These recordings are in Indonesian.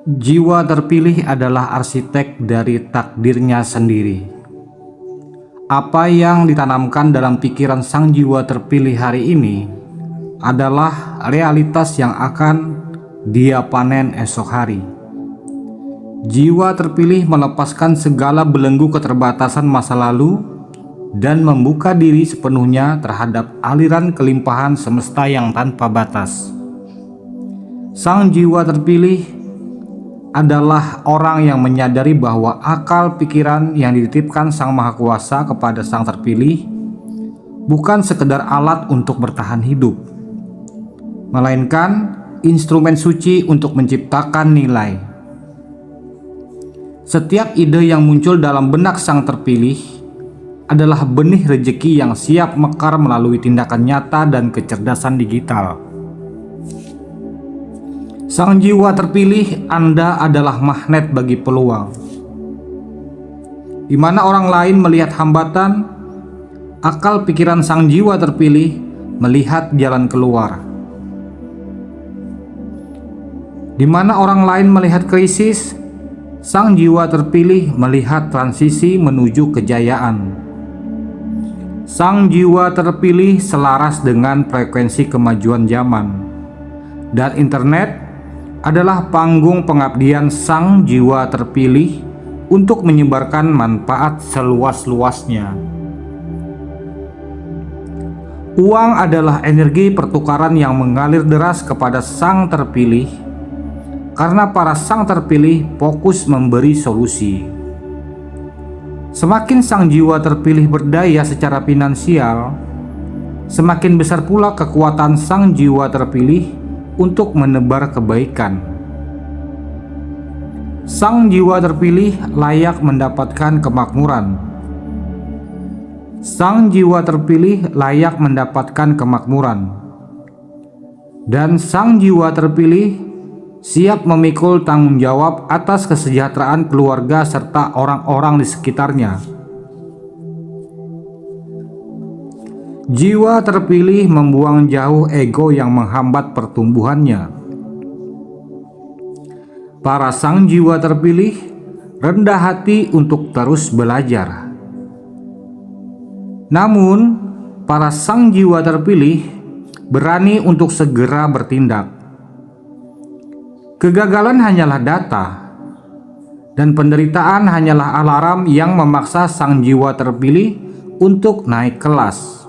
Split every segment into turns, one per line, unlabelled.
Jiwa terpilih adalah arsitek dari takdirnya sendiri. Apa yang ditanamkan dalam pikiran sang jiwa terpilih hari ini adalah realitas yang akan dia panen esok hari. Jiwa terpilih melepaskan segala belenggu keterbatasan masa lalu dan membuka diri sepenuhnya terhadap aliran kelimpahan semesta yang tanpa batas. Sang jiwa terpilih adalah orang yang menyadari bahwa akal pikiran yang dititipkan Sang Maha Kuasa kepada sang terpilih bukan sekedar alat untuk bertahan hidup, melainkan instrumen suci untuk menciptakan nilai. Setiap ide yang muncul dalam benak sang terpilih adalah benih rejeki yang siap mekar melalui tindakan nyata dan kecerdasan digital. Sang jiwa terpilih, Anda adalah magnet bagi peluang. Di mana orang lain melihat hambatan, akal pikiran sang jiwa terpilih melihat jalan keluar. Di mana orang lain melihat krisis, sang jiwa terpilih melihat transisi menuju kejayaan. Sang jiwa terpilih selaras dengan frekuensi kemajuan zaman, dan internet adalah panggung pengabdian sang jiwa terpilih untuk menyebarkan manfaat seluas-luasnya. Uang adalah energi pertukaran yang mengalir deras kepada sang terpilih, karena para sang terpilih fokus memberi solusi. Semakin sang jiwa terpilih berdaya secara finansial, semakin besar pula kekuatan sang jiwa terpilih untuk menebar kebaikan. Sang jiwa terpilih layak mendapatkan kemakmuran. Sang jiwa terpilih layak mendapatkan kemakmuran. Dan sang jiwa terpilih siap memikul tanggung jawab atas kesejahteraan keluarga serta orang-orang di sekitarnya. Jiwa terpilih membuang jauh ego yang menghambat pertumbuhannya. Para sang jiwa terpilih rendah hati untuk terus belajar. Namun, para sang jiwa terpilih berani untuk segera bertindak. Kegagalan hanyalah data, dan penderitaan hanyalah alarm yang memaksa sang jiwa terpilih untuk naik kelas.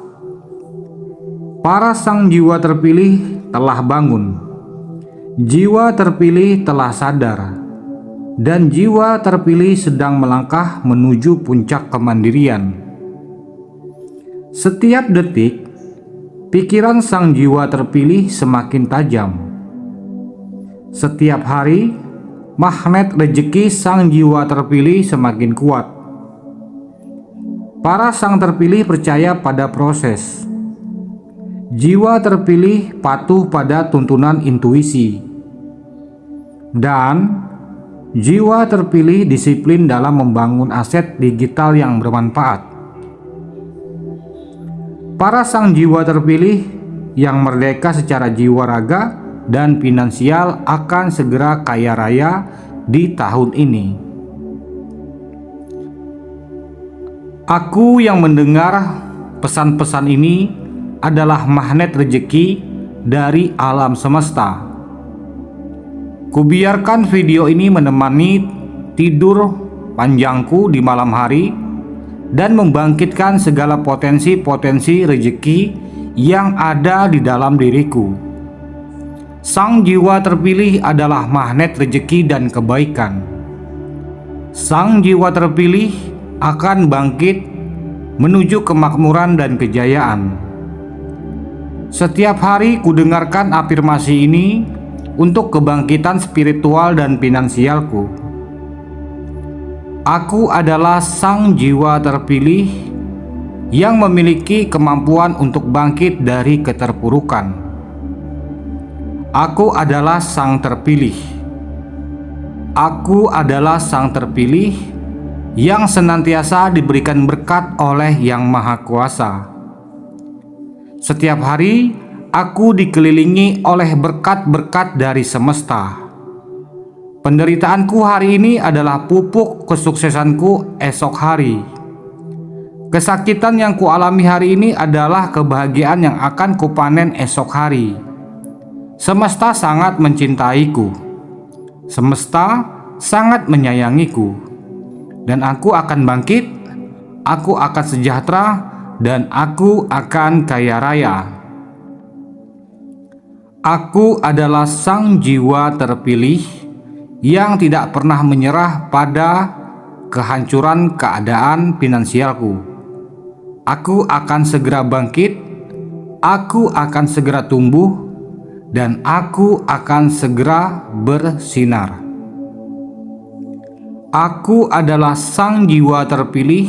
Para sang jiwa terpilih telah bangun, jiwa terpilih telah sadar, dan jiwa terpilih sedang melangkah menuju puncak kemandirian. Setiap detik, pikiran sang jiwa terpilih semakin tajam. Setiap hari, magnet rejeki sang jiwa terpilih semakin kuat. Para sang terpilih percaya pada proses. Jiwa terpilih patuh pada tuntunan intuisi, dan jiwa terpilih disiplin dalam membangun aset digital yang bermanfaat. Para sang jiwa terpilih yang merdeka secara jiwa raga dan finansial akan segera kaya raya di tahun ini. Aku yang mendengar pesan-pesan ini adalah magnet rejeki dari alam semesta. Kubiarkan video ini menemani tidur panjangku di malam hari dan membangkitkan segala potensi-potensi rejeki yang ada di dalam diriku. Sang jiwa terpilih adalah magnet rejeki dan kebaikan. Sang jiwa terpilih akan bangkit menuju kemakmuran dan kejayaan. Setiap hari kudengarkan afirmasi ini untuk kebangkitan spiritual dan finansialku. Aku adalah sang jiwa terpilih yang memiliki kemampuan untuk bangkit dari keterpurukan. Aku adalah sang terpilih. Aku adalah sang terpilih yang senantiasa diberikan berkat oleh Yang Maha Kuasa. Setiap hari aku dikelilingi oleh berkat-berkat dari semesta. Penderitaanku hari ini adalah pupuk kesuksesanku esok hari. Kesakitan yang kualami hari ini adalah kebahagiaan yang akan kupanen esok hari. Semesta sangat mencintaiku. Semesta sangat menyayangiku. Dan aku akan bangkit, aku akan sejahtera, dan aku akan kaya raya. Aku adalah sang jiwa terpilih yang tidak pernah menyerah pada kehancuran keadaan finansialku. Aku akan segera bangkit, aku akan segera tumbuh, dan aku akan segera bersinar. Aku adalah sang jiwa terpilih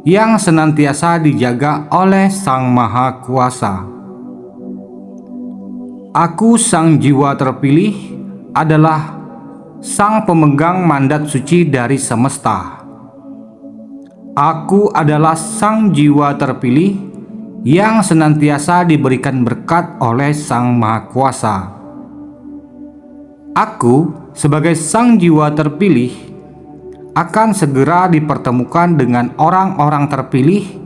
yang senantiasa dijaga oleh Sang Maha Kuasa. Aku sang jiwa terpilih adalah sang pemegang mandat suci dari semesta. Aku adalah sang jiwa terpilih yang senantiasa diberikan berkat oleh Sang Maha Kuasa. Aku sebagai sang jiwa terpilih akan segera dipertemukan dengan orang-orang terpilih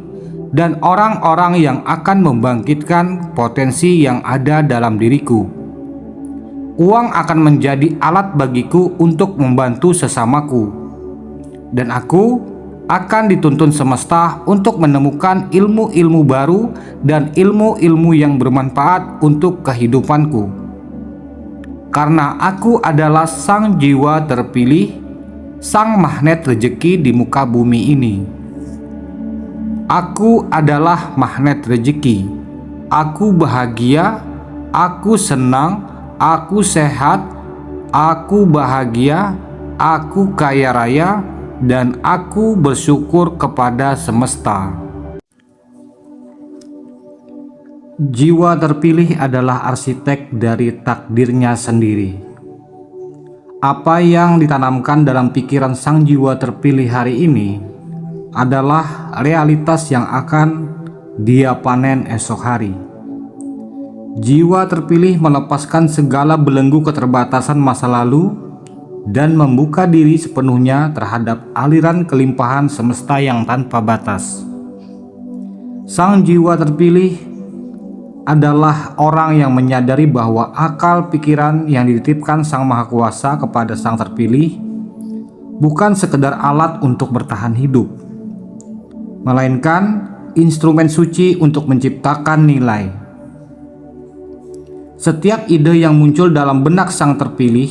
dan orang-orang yang akan membangkitkan potensi yang ada dalam diriku. Uang akan menjadi alat bagiku untuk membantu sesamaku, dan aku akan dituntun semesta untuk menemukan ilmu-ilmu baru dan ilmu-ilmu yang bermanfaat untuk kehidupanku. Karena aku adalah sang jiwa terpilih, sang magnet rezeki di muka bumi ini. Aku adalah magnet rezeki. Aku bahagia, aku senang, aku sehat, aku bahagia, aku kaya raya, dan aku bersyukur kepada semesta. Jiwa terpilih adalah arsitek dari takdirnya sendiri. Apa yang ditanamkan dalam pikiran sang jiwa terpilih hari ini adalah realitas yang akan dia panen esok hari. Jiwa terpilih melepaskan segala belenggu keterbatasan masa lalu dan membuka diri sepenuhnya terhadap aliran kelimpahan semesta yang tanpa batas. Sang jiwa terpilih adalah orang yang menyadari bahwa akal pikiran yang dititipkan Sang Maha Kuasa kepada sang terpilih bukan sekedar alat untuk bertahan hidup, melainkan instrumen suci untuk menciptakan nilai. Setiap ide yang muncul dalam benak sang terpilih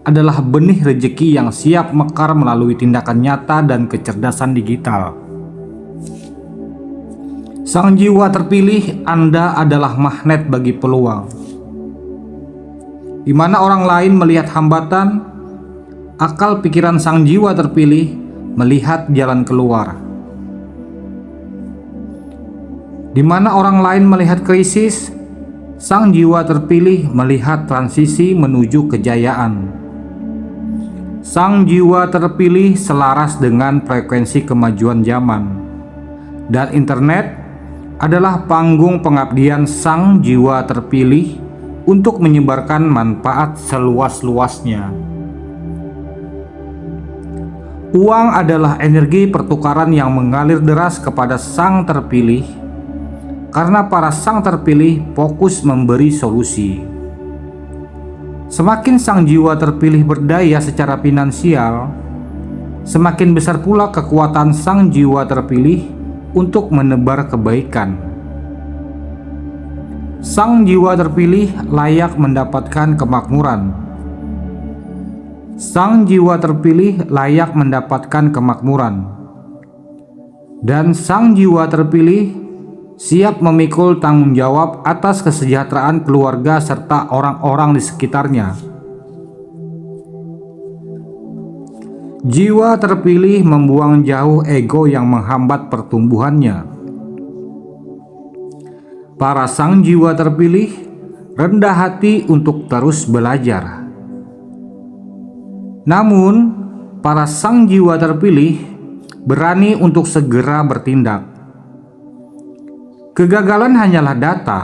adalah benih rezeki yang siap mekar melalui tindakan nyata dan kecerdasan digital. Sang jiwa terpilih, Anda adalah magnet bagi peluang. Di mana orang lain melihat hambatan, akal pikiran sang jiwa terpilih melihat jalan keluar. Di mana orang lain melihat krisis, sang jiwa terpilih melihat transisi menuju kejayaan. Sang jiwa terpilih selaras dengan frekuensi kemajuan zaman, dan internet adalah panggung pengabdian sang jiwa terpilih untuk menyebarkan manfaat seluas-luasnya. Uang adalah energi pertukaran yang mengalir deras kepada sang terpilih, karena para sang terpilih fokus memberi solusi. Semakin sang jiwa terpilih berdaya secara finansial, semakin besar pula kekuatan sang jiwa terpilih untuk menebar kebaikan. Sang jiwa terpilih layak mendapatkan kemakmuran. Sang jiwa terpilih layak mendapatkan kemakmuran. Dan sang jiwa terpilih siap memikul tanggung jawab atas kesejahteraan keluarga serta orang-orang di sekitarnya. Jiwa terpilih membuang jauh ego yang menghambat pertumbuhannya. Para sang jiwa terpilih rendah hati untuk terus belajar. Namun, para sang jiwa terpilih berani untuk segera bertindak. Kegagalan hanyalah data,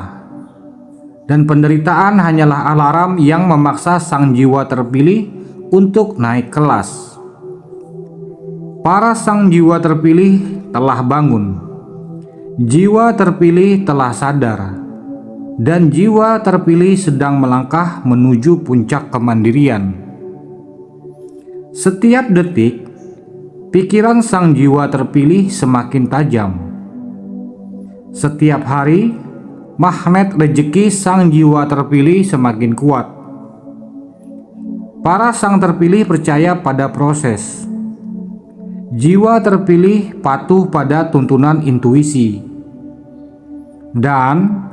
dan penderitaan hanyalah alarm yang memaksa sang jiwa terpilih untuk naik kelas. Para sang jiwa terpilih telah bangun. Jiwa terpilih telah sadar, dan jiwa terpilih sedang melangkah menuju puncak kemandirian. Setiap detik, pikiran sang jiwa terpilih semakin tajam. Setiap hari, magnet rezeki sang jiwa terpilih semakin kuat. Para sang terpilih percaya pada proses. Jiwa terpilih patuh pada tuntunan intuisi, dan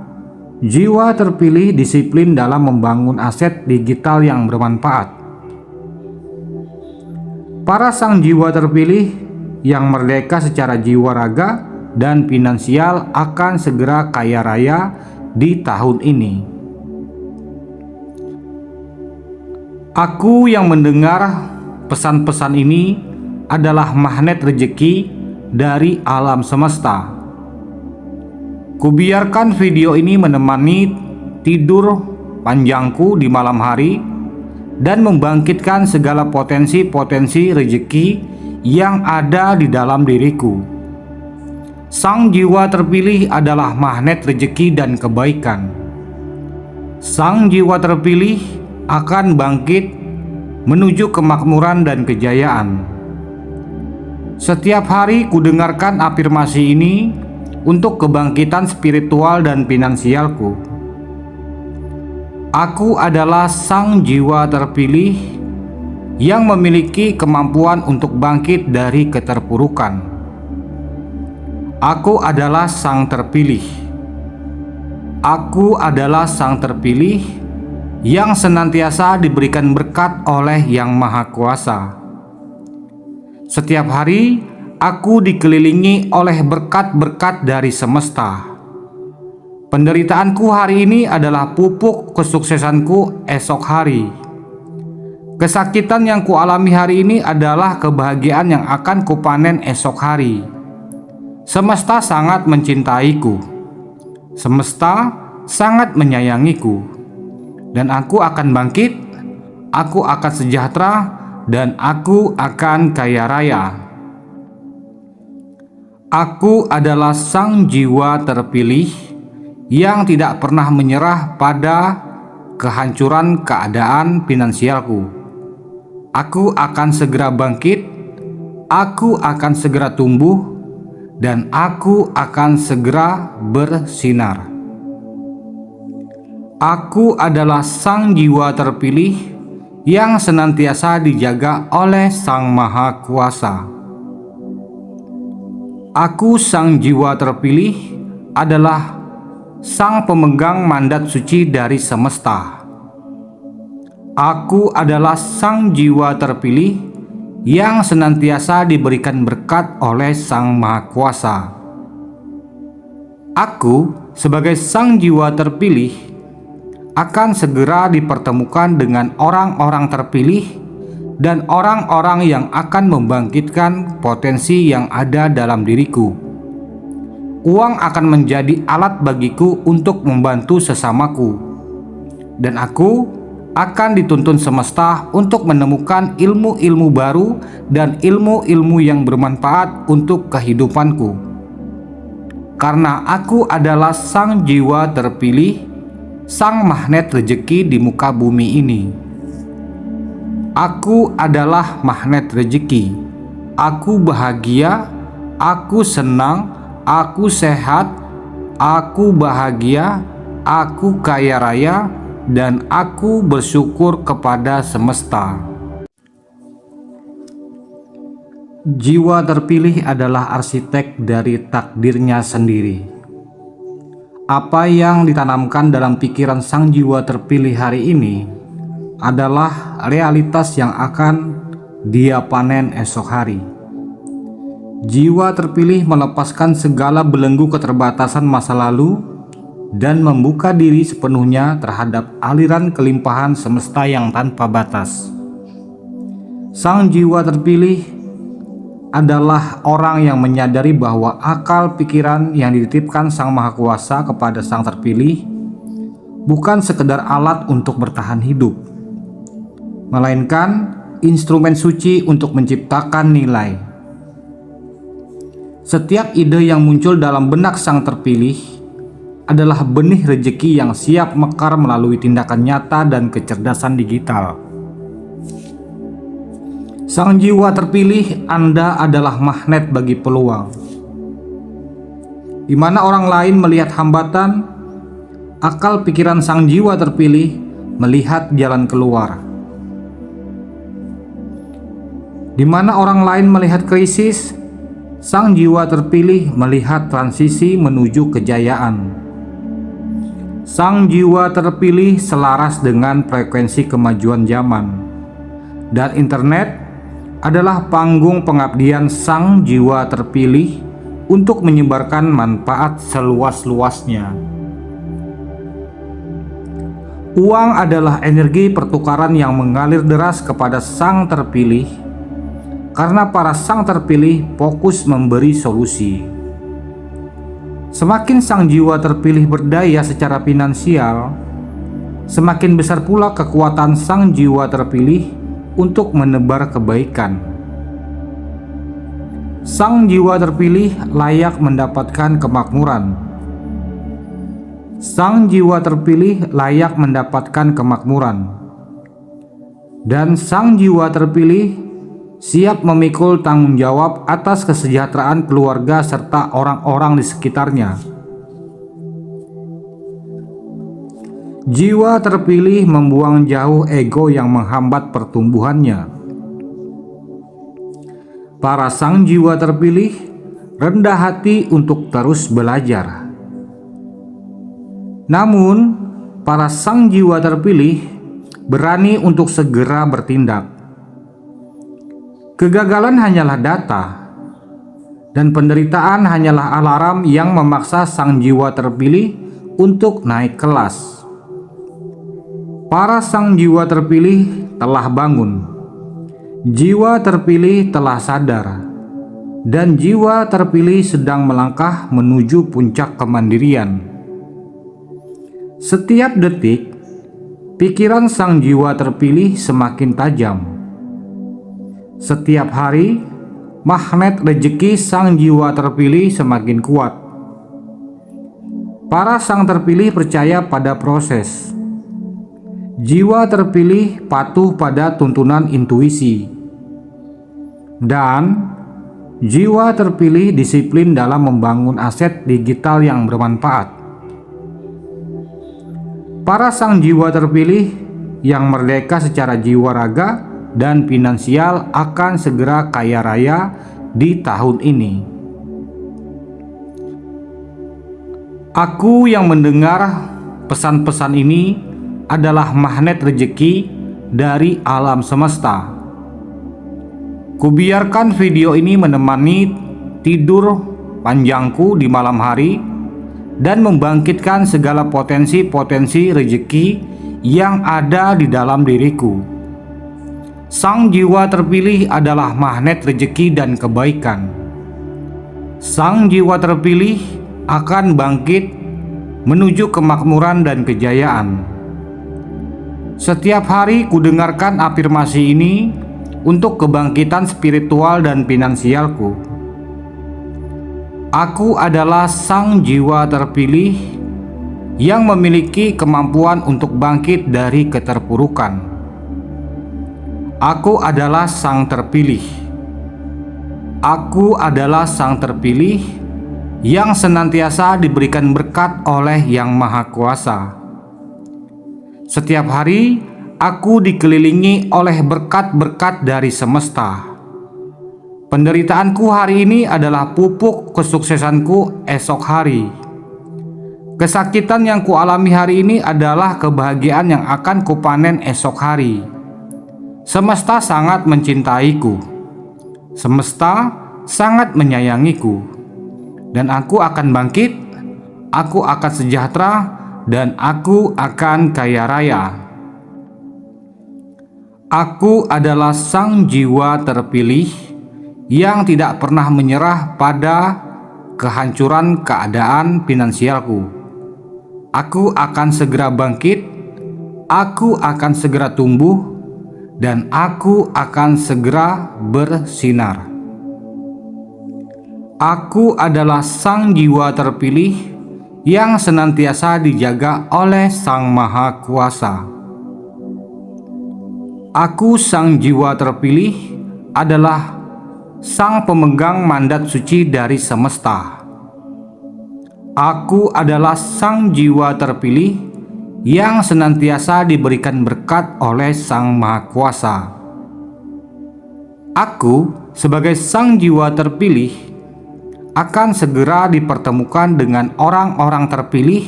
jiwa terpilih disiplin dalam membangun aset digital yang bermanfaat. Para sang jiwa terpilih yang merdeka secara jiwa raga dan finansial akan segera kaya raya di tahun ini. Aku yang mendengar pesan-pesan ini adalah magnet rezeki dari alam semesta. Kubiarkan video ini menemani tidur panjangku di malam hari dan membangkitkan segala potensi-potensi rezeki yang ada di dalam diriku. Sang jiwa terpilih adalah magnet rezeki dan kebaikan. Sang jiwa terpilih akan bangkit menuju kemakmuran dan kejayaan. Setiap hari kudengarkan afirmasi ini untuk kebangkitan spiritual dan finansialku. Aku adalah sang jiwa terpilih yang memiliki kemampuan untuk bangkit dari keterpurukan. Aku adalah sang terpilih. Aku adalah sang terpilih yang senantiasa diberikan berkat oleh Yang Maha Kuasa. Setiap hari aku dikelilingi oleh berkat-berkat dari semesta. Penderitaanku hari ini adalah pupuk kesuksesanku esok hari. Kesakitan yang kualami hari ini adalah kebahagiaan yang akan kupanen esok hari. Semesta sangat mencintaiku. Semesta sangat menyayangiku. Dan aku akan bangkit, aku akan sejahtera, dan aku akan kaya raya. Aku adalah sang jiwa terpilih yang tidak pernah menyerah pada kehancuran keadaan finansialku. Aku akan segera bangkit, aku akan segera tumbuh, dan aku akan segera bersinar. Aku adalah sang jiwa terpilih yang senantiasa dijaga oleh Sang Maha Kuasa. Aku sang jiwa terpilih adalah sang pemegang mandat suci dari semesta. Aku adalah sang jiwa terpilih yang senantiasa diberikan berkat oleh Sang Maha Kuasa. Aku sebagai sang jiwa terpilih akan segera dipertemukan dengan orang-orang terpilih dan orang-orang yang akan membangkitkan potensi yang ada dalam diriku. Uang akan menjadi alat bagiku untuk membantu sesamaku, dan aku akan dituntun semesta untuk menemukan ilmu-ilmu baru dan ilmu-ilmu yang bermanfaat untuk kehidupanku. Karena aku adalah sang jiwa terpilih, sang magnet rezeki di muka bumi ini. Aku adalah magnet rezeki. Aku bahagia, aku senang, aku sehat, aku bahagia, aku kaya raya, dan aku bersyukur kepada semesta. Jiwa terpilih adalah arsitek dari takdirnya sendiri. Apa yang ditanamkan dalam pikiran sang jiwa terpilih hari ini adalah realitas yang akan dia panen esok hari. Jiwa terpilih melepaskan segala belenggu keterbatasan masa lalu dan membuka diri sepenuhnya terhadap aliran kelimpahan semesta yang tanpa batas. Sang jiwa terpilih adalah orang yang menyadari bahwa akal pikiran yang dititipkan Sang Maha Kuasa kepada sang terpilih bukan sekedar alat untuk bertahan hidup, melainkan instrumen suci untuk menciptakan nilai. Setiap ide yang muncul dalam benak sang terpilih adalah benih rejeki yang siap mekar melalui tindakan nyata dan kecerdasan digital. Sang jiwa terpilih, Anda adalah magnet bagi peluang. Di mana orang lain melihat hambatan, akal pikiran sang jiwa terpilih melihat jalan keluar. Di mana orang lain melihat krisis, sang jiwa terpilih melihat transisi menuju kejayaan. Sang jiwa terpilih selaras dengan frekuensi kemajuan zaman, dan internet adalah panggung pengabdian sang jiwa terpilih untuk menyebarkan manfaat seluas-luasnya. Uang adalah energi pertukaran yang mengalir deras kepada sang terpilih, karena para sang terpilih fokus memberi solusi. Semakin sang jiwa terpilih berdaya secara finansial, semakin besar pula kekuatan sang jiwa terpilih untuk menebar kebaikan. Sang jiwa terpilih layak mendapatkan kemakmuran. Sang jiwa terpilih layak mendapatkan kemakmuran. Dan sang jiwa terpilih siap memikul tanggung jawab atas kesejahteraan keluarga serta orang-orang di sekitarnya. Jiwa terpilih membuang jauh ego yang menghambat pertumbuhannya. Para sang jiwa terpilih rendah hati untuk terus belajar. Namun, para sang jiwa terpilih berani untuk segera bertindak. Kegagalan hanyalah data, dan penderitaan hanyalah alarm yang memaksa sang jiwa terpilih untuk naik kelas. Para sang jiwa terpilih telah bangun. Jiwa terpilih telah sadar, dan jiwa terpilih sedang melangkah menuju puncak kemandirian. Setiap detik, pikiran sang jiwa terpilih semakin tajam. Setiap hari, magnet rejeki sang jiwa terpilih semakin kuat. Para sang terpilih percaya pada proses. Jiwa terpilih patuh pada tuntunan intuisi. Dan jiwa terpilih disiplin dalam membangun aset digital yang bermanfaat. Para sang jiwa terpilih yang merdeka secara jiwa raga dan finansial akan segera kaya raya di tahun ini. Aku yang mendengar pesan-pesan ini adalah magnet rejeki dari alam semesta. Kubiarkan video ini menemani tidur panjangku di malam hari dan membangkitkan segala potensi-potensi rejeki yang ada di dalam diriku. Sang jiwa terpilih adalah magnet rejeki dan kebaikan. Sang jiwa terpilih akan bangkit menuju kemakmuran dan kejayaan. Setiap hari kudengarkan afirmasi ini untuk kebangkitan spiritual dan finansialku. Aku adalah sang jiwa terpilih yang memiliki kemampuan untuk bangkit dari keterpurukan. Aku adalah sang terpilih. Aku adalah sang terpilih yang senantiasa diberikan berkat oleh Yang Maha Kuasa. Setiap hari aku dikelilingi oleh berkat-berkat dari semesta. Penderitaanku hari ini adalah pupuk kesuksesanku esok hari. Kesakitan yang kualami hari ini adalah kebahagiaan yang akan kupanen esok hari. Semesta sangat mencintaiku. Semesta sangat menyayangiku. Dan aku akan bangkit, aku akan sejahtera, dan aku akan kaya raya. Aku adalah sang jiwa terpilih yang tidak pernah menyerah pada kehancuran keadaan finansialku. Aku akan segera bangkit, aku akan segera tumbuh, dan aku akan segera bersinar. Aku adalah sang jiwa terpilih yang senantiasa dijaga oleh Sang Maha Kuasa. Aku, sang jiwa terpilih, adalah sang pemegang mandat suci dari semesta. Aku adalah sang jiwa terpilih yang senantiasa diberikan berkat oleh Sang Maha Kuasa. Aku, sebagai sang jiwa terpilih, akan segera dipertemukan dengan orang-orang terpilih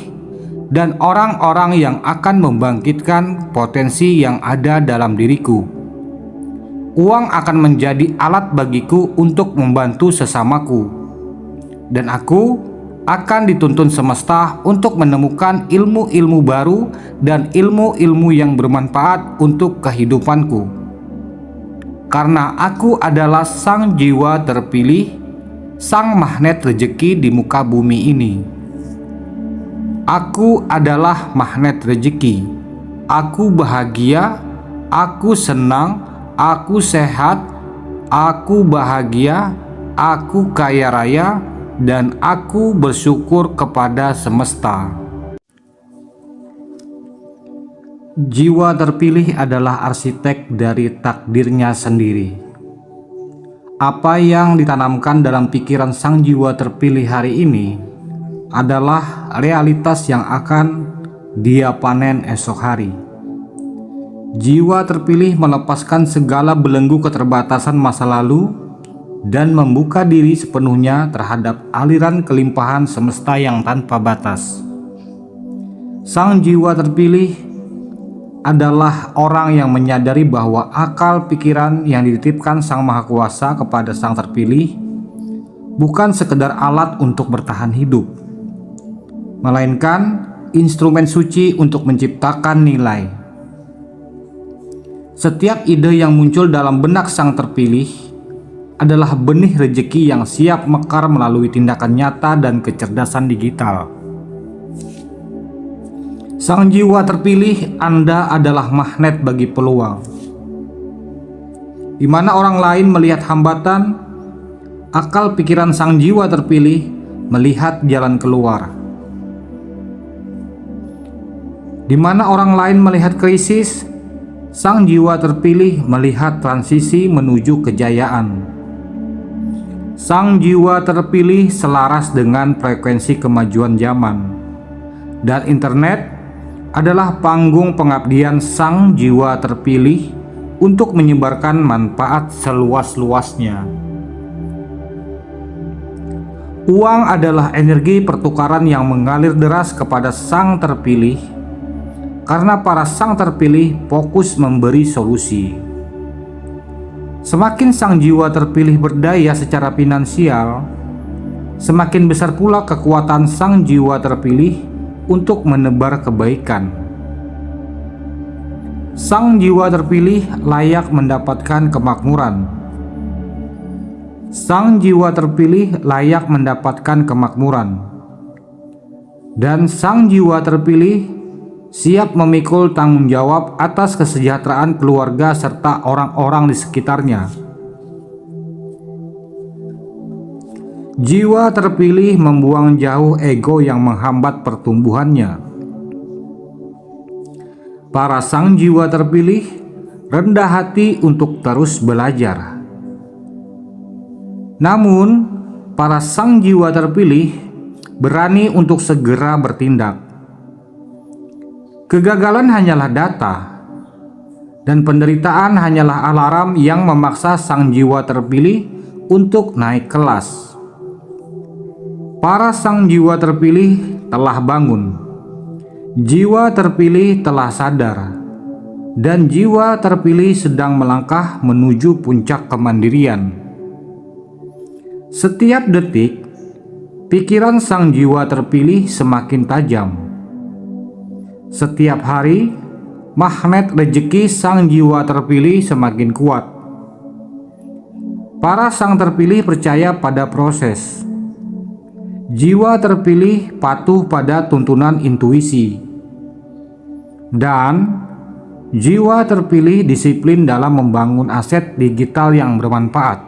dan orang-orang yang akan membangkitkan potensi yang ada dalam diriku. Uang akan menjadi alat bagiku untuk membantu sesamaku, dan aku akan dituntun semesta untuk menemukan ilmu-ilmu baru dan ilmu-ilmu yang bermanfaat untuk kehidupanku. Karena aku adalah sang jiwa terpilih, sang magnet rezeki di muka bumi ini. Aku adalah magnet rezeki. Aku bahagia, aku senang, aku sehat, aku bahagia, aku kaya raya, dan aku bersyukur kepada semesta. Jiwa terpilih adalah arsitek dari takdirnya sendiri. Apa yang ditanamkan dalam pikiran sang jiwa terpilih hari ini adalah realitas yang akan dia panen esok hari. Jiwa terpilih melepaskan segala belenggu keterbatasan masa lalu dan membuka diri sepenuhnya terhadap aliran kelimpahan semesta yang tanpa batas. Sang jiwa terpilih adalah orang yang menyadari bahwa akal pikiran yang dititipkan Sang Maha Kuasa kepada sang terpilih bukan sekedar alat untuk bertahan hidup, melainkan instrumen suci untuk menciptakan nilai. Setiap ide yang muncul dalam benak sang terpilih adalah benih rezeki yang siap mekar melalui tindakan nyata dan kecerdasan digital. Sang jiwa terpilih, Anda adalah magnet bagi peluang. Di mana orang lain melihat hambatan, akal pikiran sang jiwa terpilih melihat jalan keluar. Di mana orang lain melihat krisis, sang jiwa terpilih melihat transisi menuju kejayaan. Sang jiwa terpilih selaras dengan frekuensi kemajuan zaman, dan internet adalah panggung pengabdian sang jiwa terpilih untuk menyebarkan manfaat seluas-luasnya. Uang adalah energi pertukaran yang mengalir deras kepada sang terpilih, karena para sang terpilih fokus memberi solusi. Semakin sang jiwa terpilih berdaya secara finansial, semakin besar pula kekuatan sang jiwa terpilih untuk menebar kebaikan. Sang jiwa terpilih layak mendapatkan kemakmuran. Sang jiwa terpilih layak mendapatkan kemakmuran. Dan sang jiwa terpilih siap memikul tanggung jawab atas kesejahteraan keluarga serta orang-orang di sekitarnya. Jiwa terpilih membuang jauh ego yang menghambat pertumbuhannya. Para sang jiwa terpilih rendah hati untuk terus belajar. Namun, para sang jiwa terpilih berani untuk segera bertindak. Kegagalan hanyalah data, dan penderitaan hanyalah alarm yang memaksa sang jiwa terpilih untuk naik kelas. Para sang jiwa terpilih telah bangun, jiwa terpilih telah sadar, dan jiwa terpilih sedang melangkah menuju puncak kemandirian. Setiap detik, pikiran sang jiwa terpilih semakin tajam. Setiap hari, magnet rezeki sang jiwa terpilih semakin kuat. Para sang terpilih percaya pada proses. Jiwa terpilih patuh pada tuntunan intuisi, dan Jiwa terpilih disiplin dalam membangun aset digital yang bermanfaat.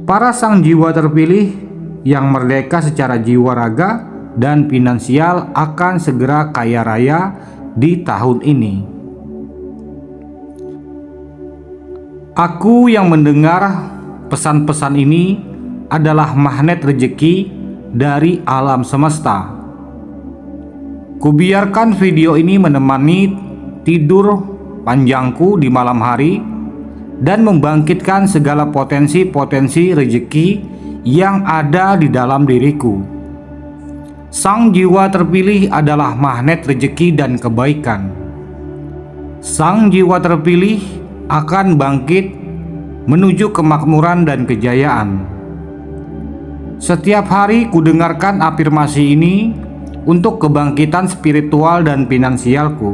Para sang jiwa terpilih yang merdeka secara jiwa raga dan finansial akan segera kaya raya di tahun ini. Aku yang mendengar pesan-pesan ini adalah magnet rezeki dari alam semesta. Kubiarkan video ini menemani tidur panjangku di malam hari dan membangkitkan segala potensi-potensi rezeki yang ada di dalam diriku. Sang jiwa terpilih adalah magnet rezeki dan kebaikan. Sang jiwa terpilih akan bangkit menuju kemakmuran dan kejayaan. Setiap hari kudengarkan afirmasi ini untuk kebangkitan spiritual dan finansialku.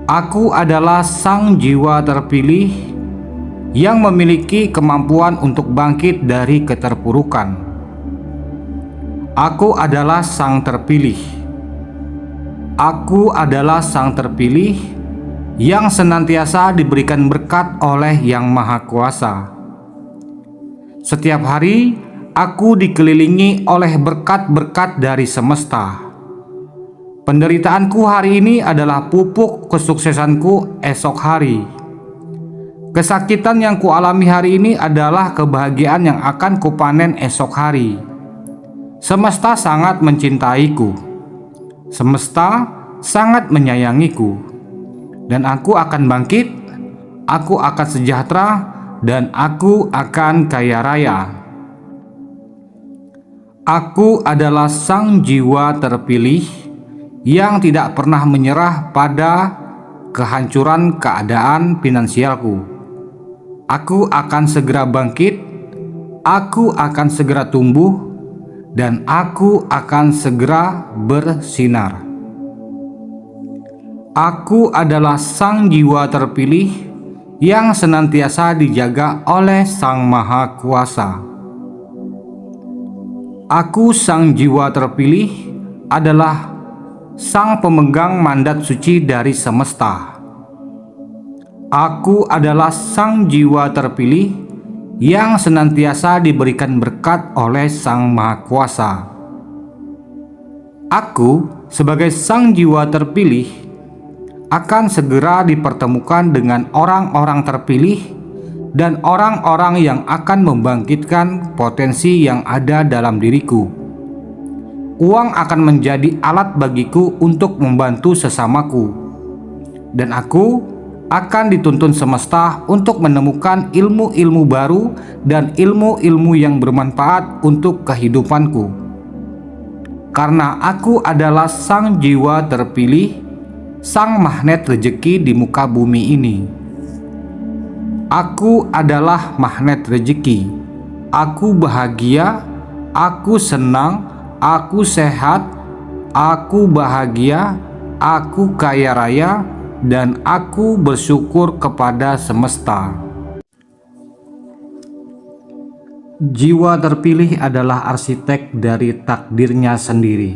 Aku adalah sang jiwa terpilih yang memiliki kemampuan untuk bangkit dari keterpurukan. Aku adalah sang terpilih. Aku adalah sang terpilih yang senantiasa diberikan berkat oleh Yang Maha Kuasa. Setiap hari aku dikelilingi oleh berkat-berkat dari semesta. Penderitaanku hari ini adalah pupuk kesuksesanku esok hari. Kesakitan yang kualami hari ini adalah kebahagiaan yang akan kupanen esok hari. Semesta sangat mencintaiku. Semesta sangat menyayangiku. Dan aku akan bangkit, aku akan sejahtera, dan aku akan kaya raya. Aku adalah sang jiwa terpilih yang tidak pernah menyerah pada kehancuran keadaan finansialku. Aku akan segera bangkit, aku akan segera tumbuh, dan aku akan segera bersinar. Aku adalah sang jiwa terpilih yang senantiasa dijaga oleh Sang Maha Kuasa. Aku sang jiwa terpilih adalah sang pemegang mandat suci dari semesta. Aku adalah sang jiwa terpilih yang senantiasa diberikan berkat oleh Sang Maha Kuasa. Aku sebagai sang jiwa terpilih akan segera dipertemukan dengan orang-orang terpilih dan orang-orang yang akan membangkitkan potensi yang ada dalam diriku. Uang akan menjadi alat bagiku untuk membantu sesamaku, dan aku akan dituntun semesta untuk menemukan ilmu-ilmu baru dan ilmu-ilmu yang bermanfaat untuk kehidupanku. Karena aku adalah sang jiwa terpilih, sang magnet rezeki di muka bumi ini. Aku adalah magnet rezeki. Aku bahagia, aku senang, aku sehat, aku bahagia, aku kaya raya, dan aku bersyukur kepada semesta. Jiwa terpilih adalah arsitek dari takdirnya sendiri.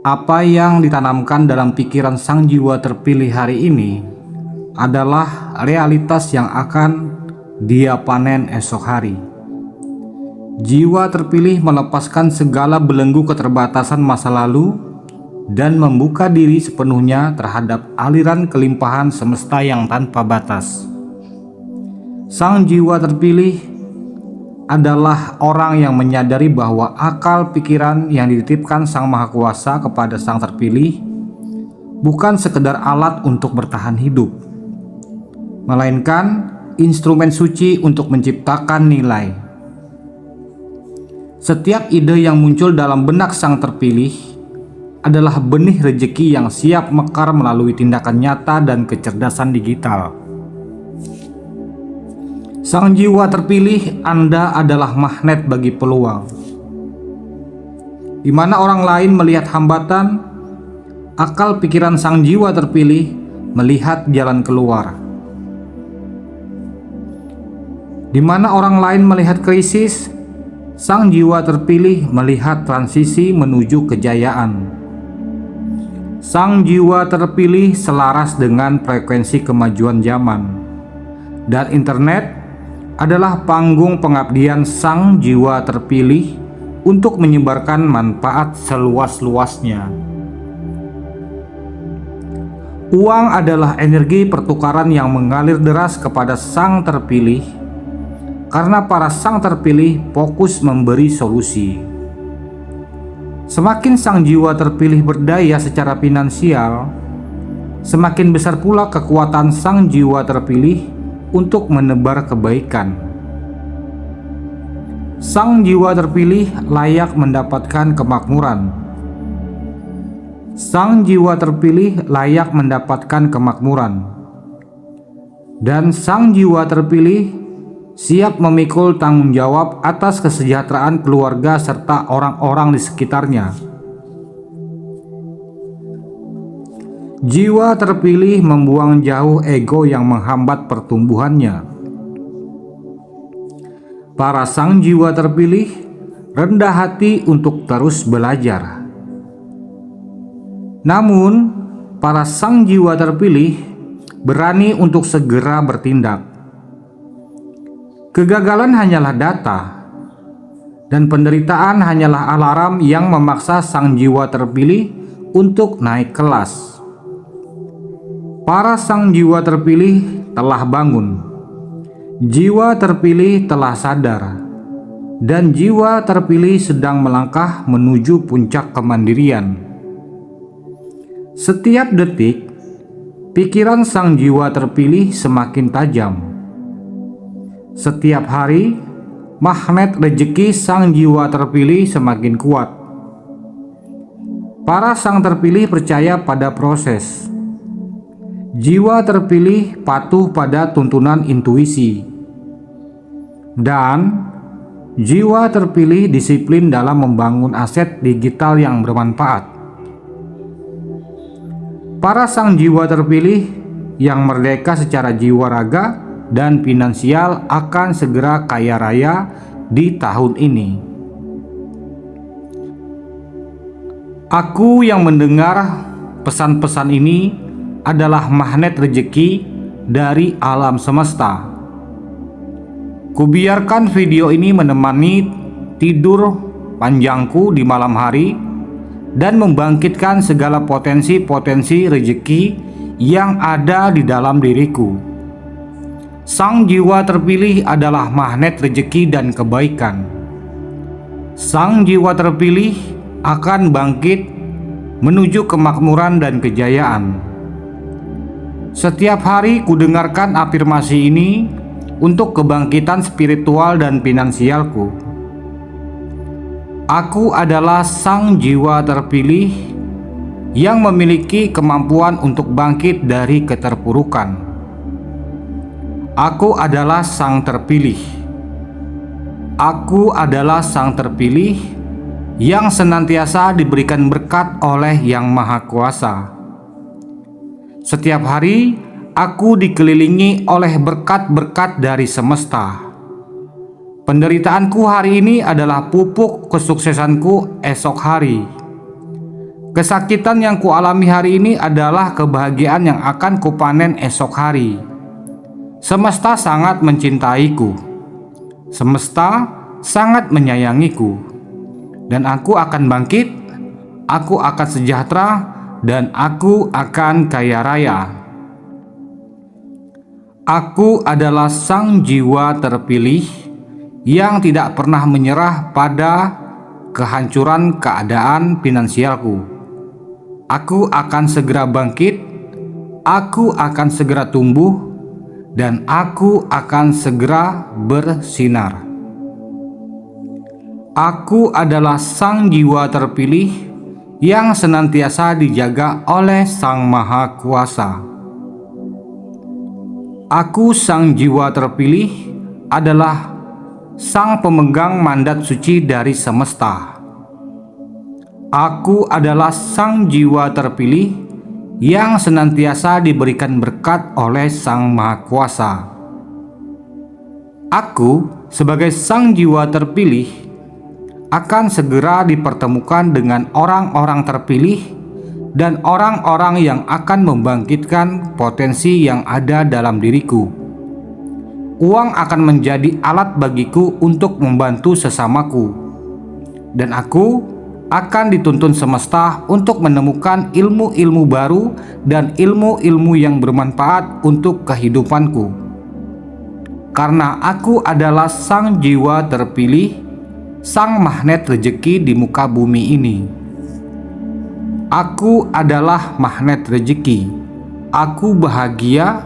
Apa yang ditanamkan dalam pikiran sang jiwa terpilih hari ini adalah realitas yang akan dia panen esok hari. Jiwa terpilih melepaskan segala belenggu keterbatasan masa lalu dan membuka diri sepenuhnya terhadap aliran kelimpahan semesta yang tanpa batas. Sang jiwa terpilih adalah orang yang menyadari bahwa akal pikiran yang dititipkan Sang Maha Kuasa kepada sang terpilih bukan sekedar alat untuk bertahan hidup, melainkan instrumen suci untuk menciptakan nilai. Setiap ide yang muncul dalam benak sang terpilih adalah benih rezeki yang siap mekar melalui tindakan nyata dan kecerdasan digital. Sang jiwa terpilih, Anda adalah magnet bagi peluang. Di mana orang lain melihat hambatan, akal pikiran sang jiwa terpilih melihat jalan keluar. Di mana orang lain melihat krisis, sang jiwa terpilih melihat transisi menuju kejayaan. Sang jiwa terpilih selaras dengan frekuensi kemajuan zaman, dan internet adalah panggung pengabdian sang jiwa terpilih untuk menyebarkan manfaat seluas-luasnya. Uang adalah energi pertukaran yang mengalir deras kepada sang terpilih, karena para sang terpilih fokus memberi solusi. Semakin sang jiwa terpilih berdaya secara finansial, semakin besar pula kekuatan sang jiwa terpilih untuk menebar kebaikan. Sang jiwa terpilih layak mendapatkan kemakmuran. Sang jiwa terpilih layak mendapatkan kemakmuran. Dan sang jiwa terpilih siap memikul tanggung jawab atas kesejahteraan keluarga serta orang-orang di sekitarnya. Jiwa terpilih membuang jauh ego yang menghambat pertumbuhannya. Para sang jiwa terpilih rendah hati untuk terus belajar. Namun, para sang jiwa terpilih berani untuk segera bertindak. Kegagalan hanyalah data, dan penderitaan hanyalah alarm yang memaksa sang jiwa terpilih untuk naik kelas. Para sang jiwa terpilih telah bangun, jiwa terpilih telah sadar, dan jiwa terpilih sedang melangkah menuju puncak kemandirian. Setiap detik, pikiran sang jiwa terpilih semakin tajam. Setiap hari, magnet rezeki sang jiwa terpilih semakin kuat. Para sang terpilih percaya pada proses. Jiwa terpilih patuh pada tuntunan intuisi. Dan jiwa terpilih disiplin dalam membangun aset digital yang bermanfaat. Para sang jiwa terpilih yang merdeka secara jiwa raga dan finansial akan segera kaya raya di tahun ini. Aku yang mendengar pesan-pesan ini adalah magnet rezeki dari alam semesta. Kubiarkan video ini menemani tidur panjangku di malam hari dan membangkitkan segala potensi-potensi rezeki yang ada di dalam diriku. Sang jiwa terpilih adalah magnet rezeki dan kebaikan. Sang jiwa terpilih akan bangkit menuju kemakmuran dan kejayaan. Setiap hari kudengarkan afirmasi ini untuk kebangkitan spiritual dan finansialku. Aku adalah sang jiwa terpilih yang memiliki kemampuan untuk bangkit dari keterpurukan. Aku adalah sang terpilih. Aku adalah sang terpilih yang senantiasa diberikan berkat oleh Yang Maha Kuasa. Setiap hari aku dikelilingi oleh berkat-berkat dari semesta. Penderitaanku hari ini adalah pupuk kesuksesanku esok hari. Kesakitan yang kualami hari ini adalah kebahagiaan yang akan kupanen esok hari. Semesta sangat mencintaiku. Semesta sangat menyayangiku. Dan aku akan bangkit, aku akan sejahtera, dan aku akan kaya raya. Aku adalah sang jiwa terpilih yang tidak pernah menyerah pada kehancuran keadaan finansialku. Aku akan segera bangkit, aku akan segera tumbuh, dan aku akan segera bersinar. Aku adalah sang jiwa terpilih yang senantiasa dijaga oleh Sang Maha Kuasa. Aku sang jiwa terpilih adalah sang pemegang mandat suci dari semesta. Aku adalah sang jiwa terpilih yang senantiasa diberikan berkat oleh Sang Maha Kuasa. Aku sebagai sang jiwa terpilih akan segera dipertemukan dengan orang-orang terpilih dan orang-orang yang akan membangkitkan potensi yang ada dalam diriku. Uang akan menjadi alat bagiku untuk membantu sesamaku, dan aku akan dituntun semesta untuk menemukan ilmu-ilmu baru dan ilmu-ilmu yang bermanfaat untuk kehidupanku. Karena aku adalah sang jiwa terpilih, sang magnet rezeki di muka bumi ini. Aku adalah magnet rezeki. Aku bahagia,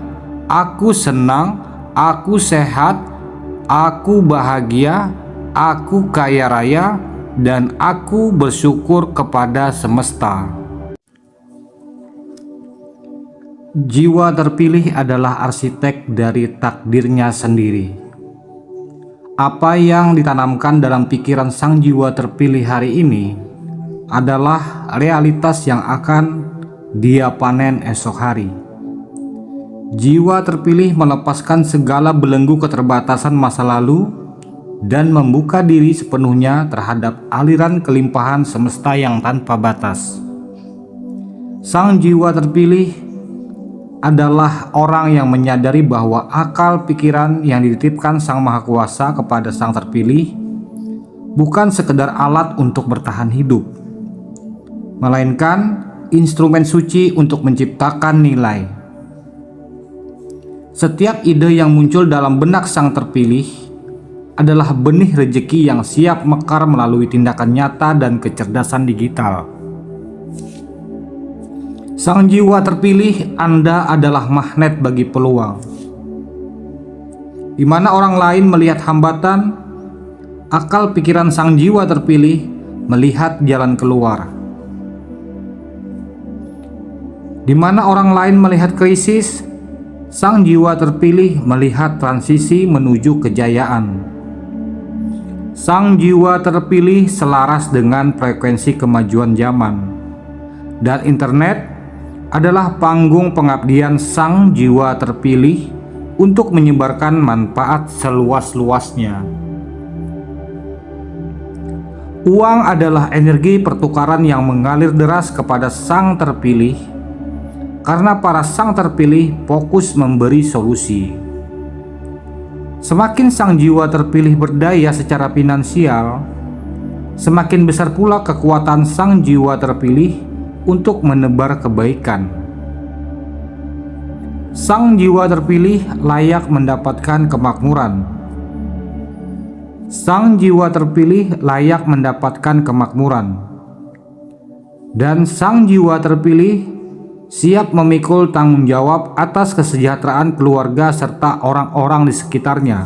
aku senang, aku sehat, aku bahagia, aku kaya raya, dan aku bersyukur kepada semesta. Jiwa terpilih adalah arsitek dari takdirnya sendiri. Apa yang ditanamkan dalam pikiran sang jiwa terpilih hari ini adalah realitas yang akan dia panen esok hari. Jiwa terpilih melepaskan segala belenggu keterbatasan masa lalu dan membuka diri sepenuhnya terhadap aliran kelimpahan semesta yang tanpa batas. Sang jiwa terpilih adalah orang yang menyadari bahwa akal pikiran yang dititipkan Sang Maha Kuasa kepada sang terpilih bukan sekedar alat untuk bertahan hidup, melainkan instrumen suci untuk menciptakan nilai. Setiap ide yang muncul dalam benak sang terpilih adalah benih rezeki yang siap mekar melalui tindakan nyata dan kecerdasan digital. Sang jiwa terpilih, Anda adalah magnet bagi peluang. Di mana orang lain melihat hambatan, akal pikiran sang jiwa terpilih melihat jalan keluar. Di mana orang lain melihat krisis, sang jiwa terpilih melihat transisi menuju kejayaan. Sang jiwa terpilih selaras dengan frekuensi kemajuan zaman, dan internet adalah panggung pengabdian sang jiwa terpilih untuk menyebarkan manfaat seluas-luasnya. Uang adalah energi pertukaran yang mengalir deras kepada sang terpilih, karena para sang terpilih fokus memberi solusi. Semakin sang jiwa terpilih berdaya secara finansial, semakin besar pula kekuatan sang jiwa terpilih untuk menebar kebaikan. Sang jiwa terpilih layak mendapatkan kemakmuran. Sang jiwa terpilih layak mendapatkan kemakmuran. Dan sang jiwa terpilih siap memikul tanggung jawab atas kesejahteraan keluarga serta orang-orang di sekitarnya.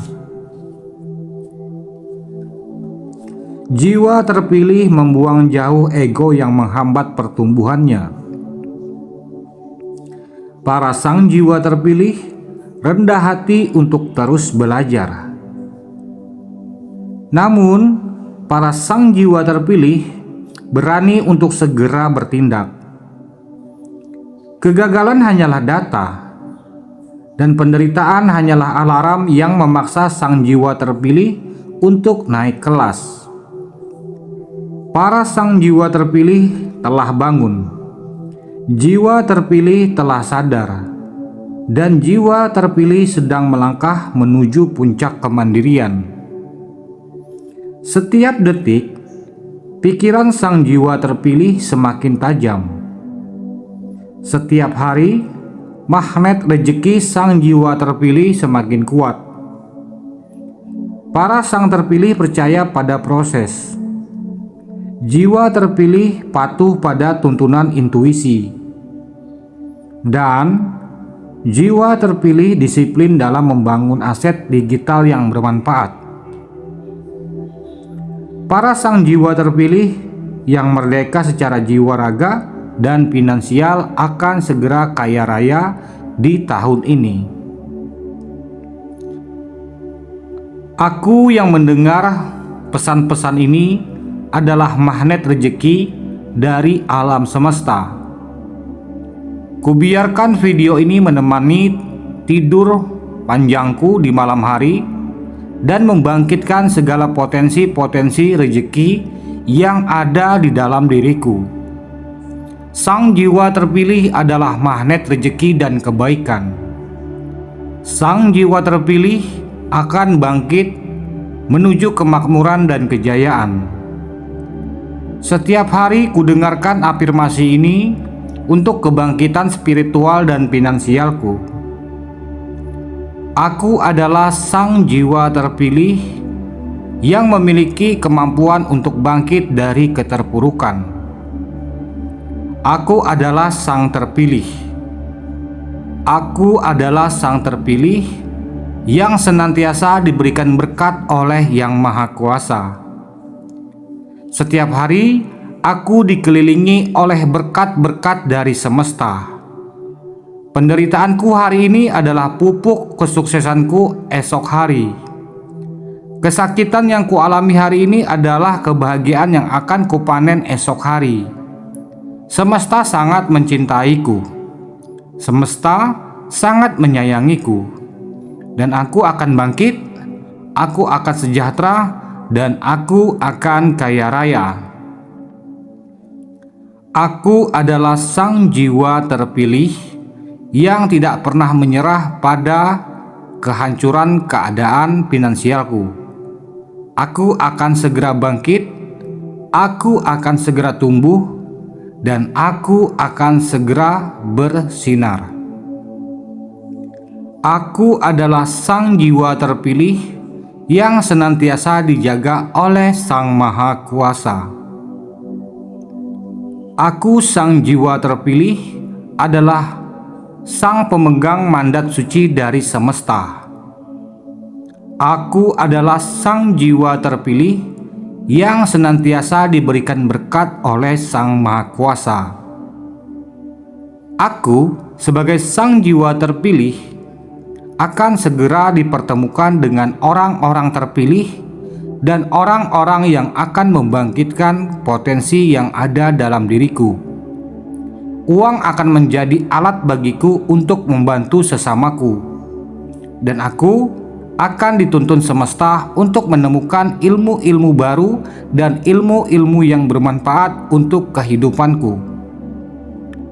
Jiwa terpilih membuang jauh ego yang menghambat pertumbuhannya. Para sang jiwa terpilih rendah hati untuk terus belajar. Namun, para sang jiwa terpilih berani untuk segera bertindak. Kegagalan hanyalah data, dan penderitaan hanyalah alarm yang memaksa sang jiwa terpilih untuk naik kelas. Para sang jiwa terpilih telah bangun, jiwa terpilih telah sadar, dan jiwa terpilih sedang melangkah menuju puncak kemandirian. Setiap detik, pikiran sang jiwa terpilih semakin tajam. Setiap hari, magnet rezeki sang jiwa terpilih semakin kuat. Para sang terpilih percaya pada proses. Jiwa terpilih patuh pada tuntunan intuisi. Dan jiwa terpilih disiplin dalam membangun aset digital yang bermanfaat. Para sang jiwa terpilih yang merdeka secara jiwa raga dan finansial akan segera kaya raya di tahun ini. Aku yang mendengar pesan-pesan ini adalah magnet rezeki dari alam semesta. Kubiarkan video ini menemani tidur panjangku di malam hari dan membangkitkan segala potensi-potensi rezeki yang ada di dalam diriku. Sang jiwa terpilih adalah magnet rezeki dan kebaikan. Sang jiwa terpilih akan bangkit menuju kemakmuran dan kejayaan. Setiap hari kudengarkan afirmasi ini untuk kebangkitan spiritual dan finansialku. Aku adalah sang jiwa terpilih yang memiliki kemampuan untuk bangkit dari keterpurukan. Aku adalah sang terpilih. Aku adalah sang terpilih yang senantiasa diberikan berkat oleh Yang Maha Kuasa. Setiap hari aku dikelilingi oleh berkat-berkat dari semesta. Penderitaanku hari ini adalah pupuk kesuksesanku esok hari. Kesakitan yang kualami hari ini adalah kebahagiaan yang akan kupanen esok hari. Semesta sangat mencintaiku. Semesta sangat menyayangiku. Dan aku akan bangkit, aku akan sejahtera, dan aku akan kaya raya. Aku adalah sang jiwa terpilih yang tidak pernah menyerah pada kehancuran keadaan finansialku. Aku akan segera bangkit, aku akan segera tumbuh, dan aku akan segera bersinar. Aku adalah sang jiwa terpilih yang senantiasa dijaga oleh Sang Maha Kuasa. Aku sang jiwa terpilih adalah sang pemegang mandat suci dari semesta. Aku adalah sang jiwa terpilih yang senantiasa diberikan berkat oleh Sang Maha Kuasa. Aku sebagai sang jiwa terpilih akan segera dipertemukan dengan orang-orang terpilih dan orang-orang yang akan membangkitkan potensi yang ada dalam diriku. Uang akan menjadi alat bagiku untuk membantu sesamaku, dan aku akan dituntun semesta untuk menemukan ilmu-ilmu baru dan ilmu-ilmu yang bermanfaat untuk kehidupanku.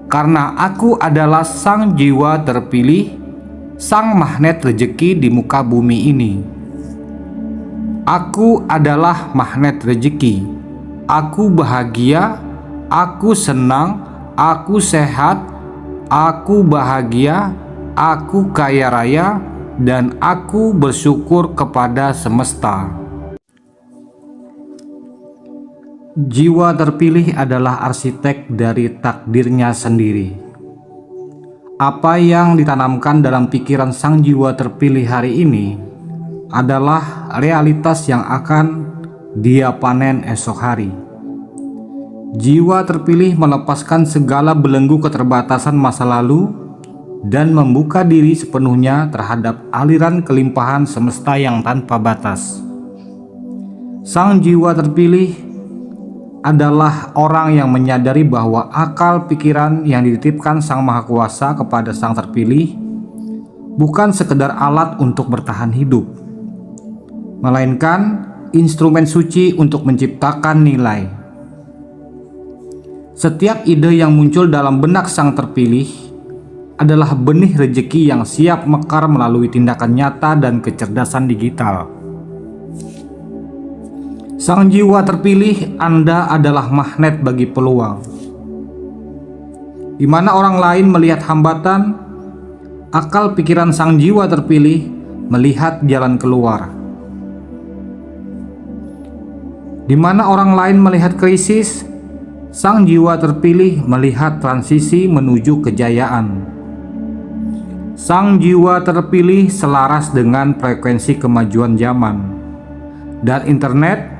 Karena aku adalah sang jiwa terpilih, sang magnet rezeki di muka bumi ini. Aku adalah magnet rezeki. Aku bahagia, aku senang, aku sehat, aku bahagia, aku kaya raya, dan aku bersyukur kepada semesta. Jiwa terpilih adalah arsitek dari takdirnya sendiri. Apa yang ditanamkan dalam pikiran sang jiwa terpilih hari ini adalah realitas yang akan dia panen esok hari. Jiwa terpilih melepaskan segala belenggu keterbatasan masa lalu dan membuka diri sepenuhnya terhadap aliran kelimpahan semesta yang tanpa batas. Sang jiwa terpilih adalah orang yang menyadari bahwa akal pikiran yang dititipkan Sang Maha Kuasa kepada sang terpilih bukan sekedar alat untuk bertahan hidup, melainkan instrumen suci untuk menciptakan nilai. Setiap ide yang muncul dalam benak sang terpilih adalah benih rezeki yang siap mekar melalui tindakan nyata dan kecerdasan digital. Sang jiwa terpilih, Anda adalah magnet bagi peluang. Di mana orang lain melihat hambatan, akal pikiran sang jiwa terpilih melihat jalan keluar. Di mana orang lain melihat krisis, sang jiwa terpilih melihat transisi menuju kejayaan. Sang jiwa terpilih selaras dengan frekuensi kemajuan zaman, dan internet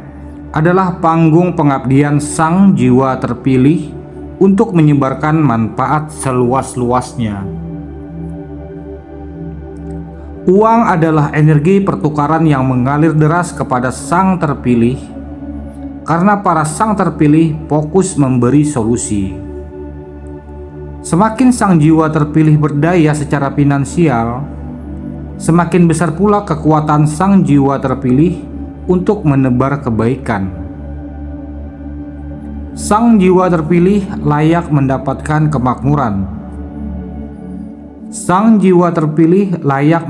adalah panggung pengabdian sang jiwa terpilih untuk menyebarkan manfaat seluas-luasnya. Uang adalah energi pertukaran yang mengalir deras kepada sang terpilih, karena para sang terpilih fokus memberi solusi. Semakin sang jiwa terpilih berdaya secara finansial, semakin besar pula kekuatan sang jiwa terpilih untuk menebar kebaikan. Sang jiwa terpilih layak mendapatkan kemakmuran. Sang jiwa terpilih layak